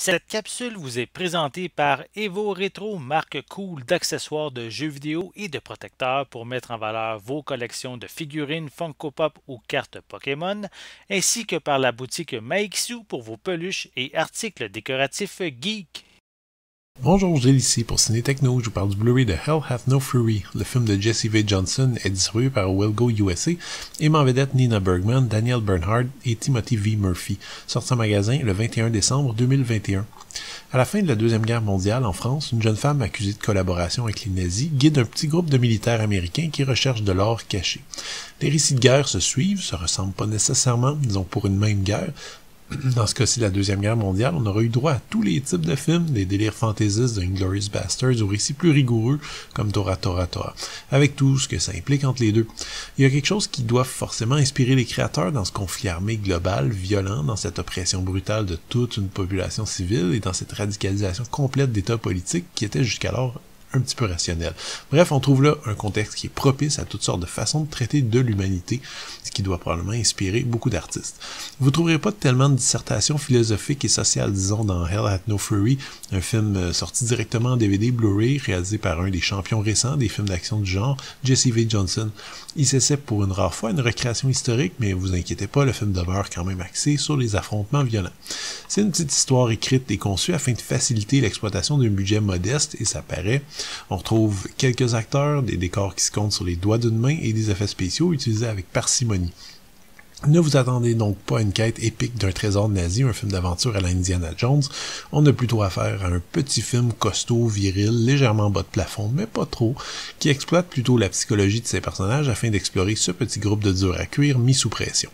Cette capsule vous est présentée par Evo Retro, marque cool d'accessoires de jeux vidéo et de protecteurs pour mettre en valeur vos collections de figurines Funko Pop ou cartes Pokémon, ainsi que par la boutique Maixu pour vos peluches et articles décoratifs geek. Bonjour, Gilles ici pour Ciné Techno. Je vous parle du Blu-ray de Hell Hath No Fury. Le film de Jesse V. Johnson est distribué par Wilgo USA et met en vedette Nina Bergman, Daniel Bernhardt et Timothy V. Murphy, sorti en magasin le 21 décembre 2021. À la fin de la Deuxième Guerre mondiale, en France, une jeune femme accusée de collaboration avec les nazis guide un petit groupe de militaires américains qui recherchent de l'or caché. Les récits de guerre se suivent, se ressemblent pas nécessairement, disons pour une même guerre. Dans ce cas-ci, la Deuxième Guerre mondiale, on aura eu droit à tous les types de films, des délires fantaisistes de Inglourious Basterds aux récits plus rigoureux comme Tora Tora Tora, avec tout ce que ça implique entre les deux. Il y a quelque chose qui doit forcément inspirer les créateurs dans ce conflit armé global, violent, dans cette oppression brutale de toute une population civile et dans cette radicalisation complète d'États politiques qui était jusqu'alors un petit peu rationnel. Bref, on trouve là un contexte qui est propice à toutes sortes de façons de traiter de l'humanité, ce qui doit probablement inspirer beaucoup d'artistes. Vous trouverez pas tellement de dissertations philosophiques et sociales, disons, dans Hell Hath No Fury, un film sorti directement en DVD Blu-ray, réalisé par un des champions récents des films d'action du genre, Jesse V. Johnson. Il s'essaie pour une rare fois une recréation historique, mais vous inquiétez pas, le film demeure quand même axé sur les affrontements violents. C'est une petite histoire écrite et conçue afin de faciliter l'exploitation d'un budget modeste, et ça paraît. On retrouve quelques acteurs, des décors qui se comptent sur les doigts d'une main et des effets spéciaux utilisés avec parcimonie. Ne vous attendez donc pas à une quête épique d'un trésor nazi, un film d'aventure à la Indiana Jones. On a plutôt affaire à un petit film costaud, viril, légèrement bas de plafond, mais pas trop, qui exploite plutôt la psychologie de ses personnages afin d'explorer ce petit groupe de durs à cuire mis sous pression.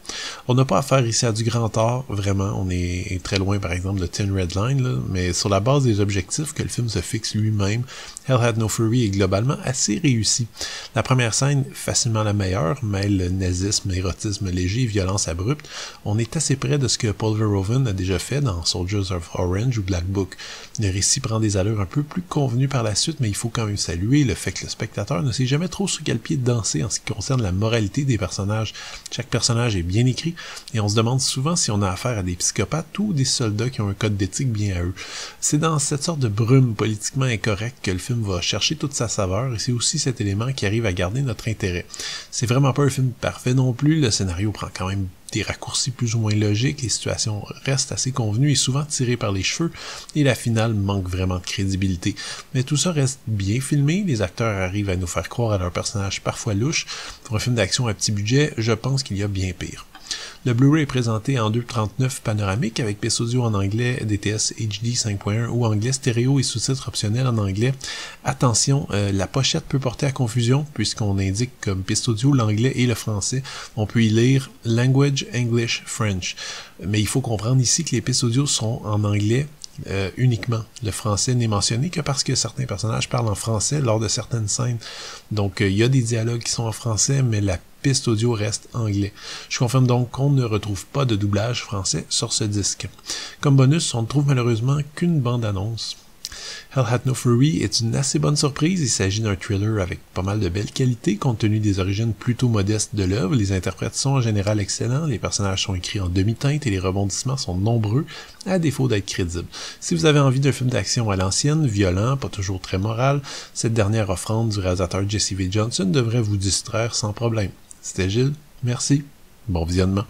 On n'a pas affaire ici à du grand art, vraiment, on est très loin par exemple de Thin Red Line, là, mais sur la base des objectifs que le film se fixe lui-même, Hell Hath No Fury est globalement assez réussi. La première scène, facilement la meilleure, mêle nazisme, érotisme léger et violence abrupte. On est assez près de ce que Paul Verhoeven a déjà fait dans Soldiers of Orange ou Black Book. Le récit prend des allures un peu plus convenues par la suite, mais il faut quand même saluer le fait que le spectateur ne sait jamais trop sur quel pied danser en ce qui concerne la moralité des personnages. Chaque personnage est bien écrit et on se demande souvent si on a affaire à des psychopathes ou des soldats qui ont un code d'éthique bien à eux. C'est dans cette sorte de brume politiquement incorrecte que le film va chercher toute sa saveur et c'est aussi cet élément qui arrive à garder notre intérêt. C'est vraiment pas un film parfait non plus, le scénario prend quand même des raccourcis plus ou moins logiques, les situations restent assez convenues et souvent tirées par les cheveux, et la finale manque vraiment de crédibilité. Mais tout ça reste bien filmé, les acteurs arrivent à nous faire croire à leurs personnages parfois louches. Pour un film d'action à petit budget, je pense qu'il y a bien pire. Le Blu-ray est présenté en 2.39 panoramique avec piste audio en anglais, DTS HD 5.1 ou anglais stéréo et sous-titres optionnels en anglais. Attention, la pochette peut porter à confusion puisqu'on indique comme piste audio l'anglais et le français. On peut y lire Language English French. Mais il faut comprendre ici que les pistes audio sont en anglais uniquement. Le français n'est mentionné que parce que certains personnages parlent en français lors de certaines scènes. Donc il y a des dialogues qui sont en français, mais la piste audio reste anglais. Je confirme donc qu'on ne retrouve pas de doublage français sur ce disque. Comme bonus, on ne trouve malheureusement qu'une bande-annonce. Hell Hath No Fury est une assez bonne surprise, il s'agit d'un thriller avec pas mal de belles qualités compte tenu des origines plutôt modestes de l'œuvre, les interprètes sont en général excellents, les personnages sont écrits en demi-teinte et les rebondissements sont nombreux, à défaut d'être crédibles. Si vous avez envie d'un film d'action à l'ancienne, violent, pas toujours très moral, cette dernière offrande du réalisateur Jesse V. Johnson devrait vous distraire sans problème. C'était Gilles, merci, bon visionnement.